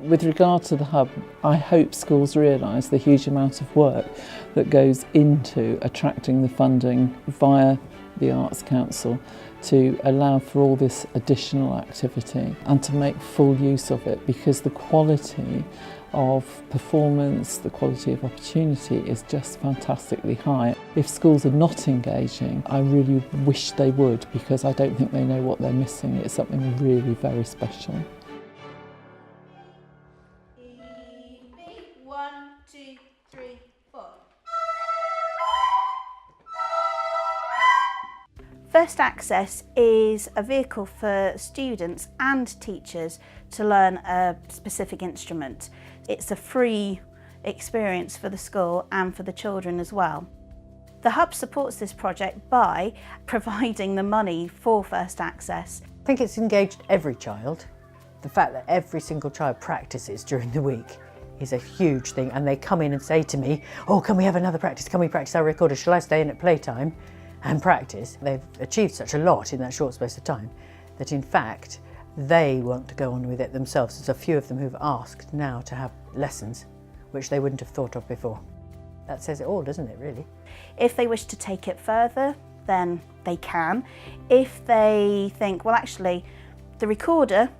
with regard to the hub, I hope schools realise the huge amount of work that goes into attracting the funding via the Arts Council to allow for all this additional activity and to make full use of it, because the quality of performance, the quality of opportunity is just fantastically high. If schools are not engaging, I really wish they would, because I don't think they know what they're missing. It's something really very special. 1, 2, 3, 4. First Access is a vehicle for students and teachers to learn a specific instrument. It's a free experience for the school and for the children as well. The Hub supports this project by providing the money for First Access. I think it's engaged every child. The fact that every single child practices during the week is a huge thing, and they come in and say to me, "Oh, can we have another practice? Can we practice our recorder? Shall I stay in at playtime and practice?" They've achieved such a lot in that short space of time that in fact they want to go on with it themselves. There's a few of them who've asked now to have lessons, which they wouldn't have thought of before. That says it all, doesn't it, really? If they wish to take it further, then they can. If they think, well, actually, the recorder,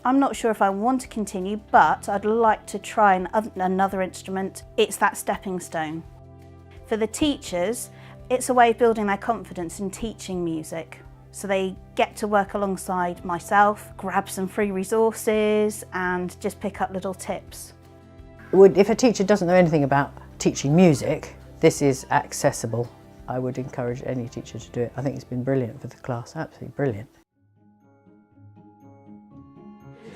I'm not sure if I want to continue, but I'd like to try another instrument, it's that stepping stone. For the teachers, it's a way of building their confidence in teaching music. So they get to work alongside myself, grab some free resources and just pick up little tips. If a teacher doesn't know anything about teaching music, this is accessible. I would encourage any teacher to do it. I think it's been brilliant for the class, absolutely brilliant.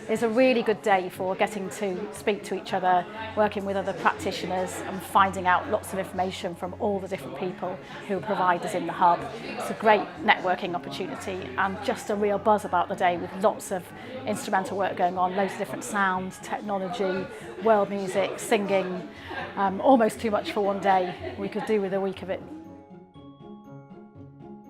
It's a really good day for getting to speak to each other, working with other practitioners and finding out lots of information from all the different people who are providers in the hub. It's a great networking opportunity and just a real buzz about the day, with lots of instrumental work going on, loads of different sounds, technology, world music, singing, almost too much for one day. We could do with a week of it.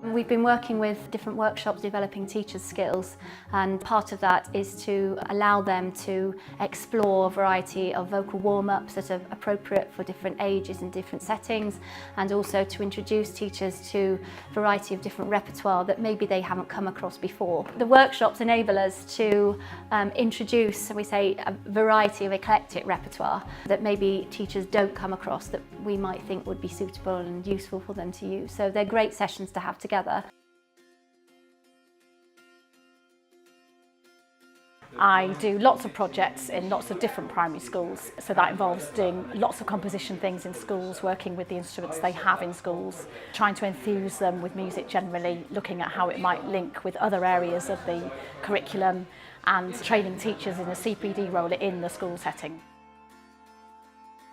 We've been working with different workshops developing teachers' skills, and part of that is to allow them to explore a variety of vocal warm-ups that are appropriate for different ages and different settings, and also to introduce teachers to a variety of different repertoire that maybe they haven't come across before. The workshops enable us to introduce, we say, a variety of eclectic repertoire that maybe teachers don't come across that we might think would be suitable and useful for them to use. So they're great sessions to have together. I do lots of projects in lots of different primary schools, so that involves doing lots of composition things in schools, working with the instruments they have in schools, trying to enthuse them with music generally, looking at how it might link with other areas of the curriculum, and training teachers in a CPD role in the school setting.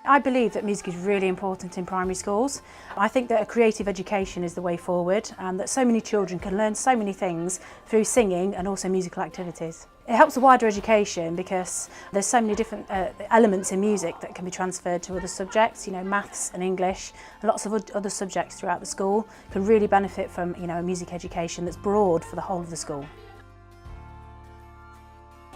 I believe that music is really important in primary schools. I think that a creative education is the way forward, and that so many children can learn so many things through singing and also musical activities. It helps a wider education because there's so many different elements in music that can be transferred to other subjects, maths and English, and lots of other subjects throughout the school can really benefit from, a music education that's broad for the whole of the school.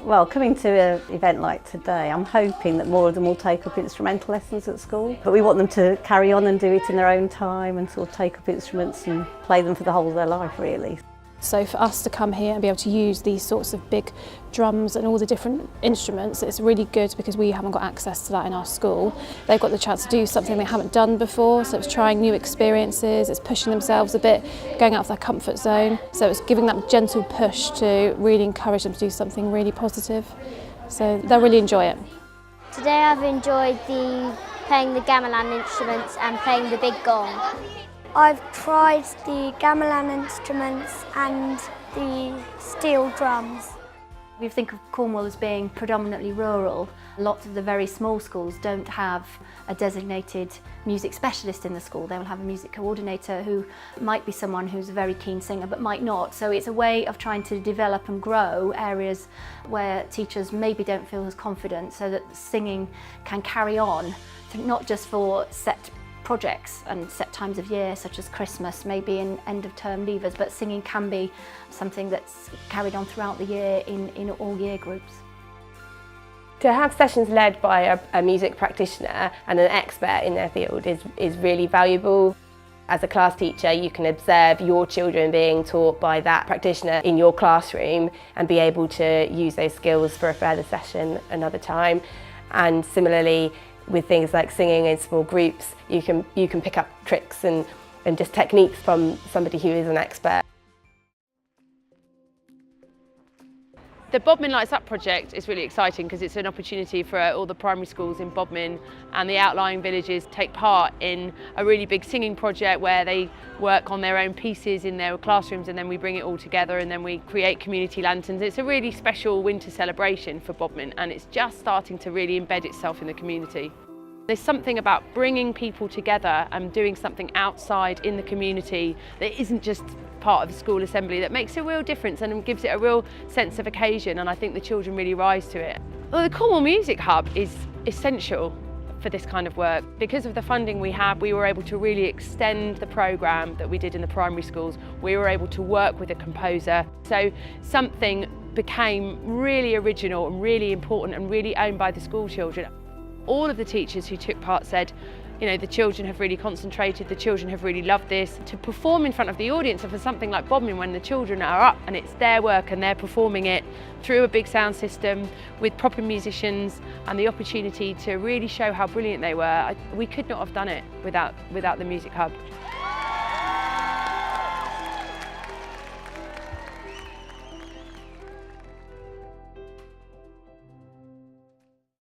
Well, coming to an event like today, I'm hoping that more of them will take up instrumental lessons at school. But we want them to carry on and do it in their own time and sort of take up instruments and play them for the whole of their life, really. So for us to come here and be able to use these sorts of big drums and all the different instruments, it's really good because we haven't got access to that in our school. They've got the chance to do something they haven't done before, so it's trying new experiences, it's pushing themselves a bit, going out of their comfort zone. So it's giving that gentle push to really encourage them to do something really positive. So they'll really enjoy it. Today I've enjoyed playing the gamelan instruments and playing the big gong. I've tried the gamelan instruments and the steel drums. We think of Cornwall as being predominantly rural. Lots of the very small schools don't have a designated music specialist in the school. They will have a music coordinator who might be someone who's a very keen singer but might not. So it's a way of trying to develop and grow areas where teachers maybe don't feel as confident, so that singing can carry on, not just for set projects and set times of year such as Christmas, maybe in end of term leavers, but singing can be something that's carried on throughout the year in all year groups. To have sessions led by a music practitioner and an expert in their field is really valuable. As a class teacher, you can observe your children being taught by that practitioner in your classroom and be able to use those skills for a further session another time. And similarly, with things like singing in small groups, you can pick up tricks and just techniques from somebody who is an expert. The Bodmin Lights Up project is really exciting because it's an opportunity for all the primary schools in Bodmin and the outlying villages take part in a really big singing project where they work on their own pieces in their classrooms, and then we bring it all together and then we create community lanterns. It's a really special winter celebration for Bodmin, and it's just starting to really embed itself in the community. There's something about bringing people together and doing something outside in the community that isn't just part of the school assembly that makes a real difference and gives it a real sense of occasion, and I think the children really rise to it. Well, the Cornwall Music Hub is essential for this kind of work. Because of the funding we have, we were able to really extend the programme that we did in the primary schools. We were able to work with a composer, so something became really original and really important and really owned by the school children. All of the teachers who took part said, you know, the children have really concentrated, the children have really loved this. To perform in front of the audience, and for something like Bodmin, when the children are up and it's their work and they're performing it through a big sound system with proper musicians and the opportunity to really show how brilliant they were, we could not have done it without the Music Hub.